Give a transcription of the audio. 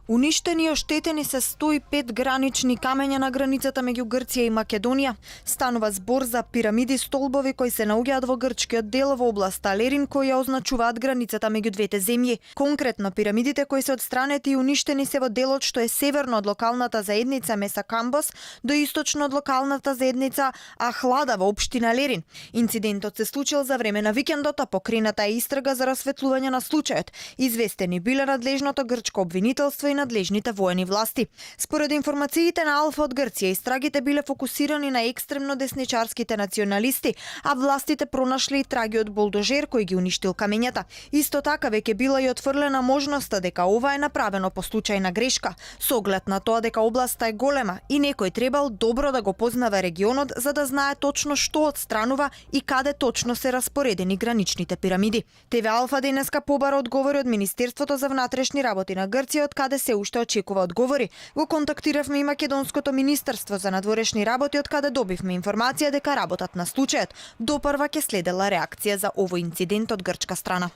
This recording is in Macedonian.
Уништени и оштетени се 105 гранични камења на границата меѓу Грција и Македонија. Станува збор за пирамиди столбови кои се наоѓаат во грчкиот дел во област Алерин, кои ја означуваат границата меѓу двете земји. Конкретно, пирамидите кои се отстранети и уништени се во делот што е северно од локалната заедница Меса Камбос до источно од локалната заедница Ахлада во општина Алерин. Инцидентот се случил за време на викендот, а покрената е истрага за расветлување на случајот. Известени биле надлежното грчко обвинителство и надлежните воени власти. Според информациите на Алфа од Грција, истрагите биле фокусирани на екстремно десничарските националисти, а властите пронашли и траги од булдожер кој ги уништил камењата. Исто така веќе била и отфрлена можноста дека ова е направено по случајна грешка, со оглед на тоа дека областа е голема и некој требал добро да го познава регионот за да знае точно што отстранува и каде точно се распоредени граничните пирамиди. ТВ Алфа денеска побара одговори од Министерството за внатрешни работи на Грција, од каде се уште очекува одговори. Го контактиравме и Македонското министерство за надворешни работи, од каде добивме информација дека работат на случајот. Допрва ќе следела реакција за овој инцидент од грчка страна.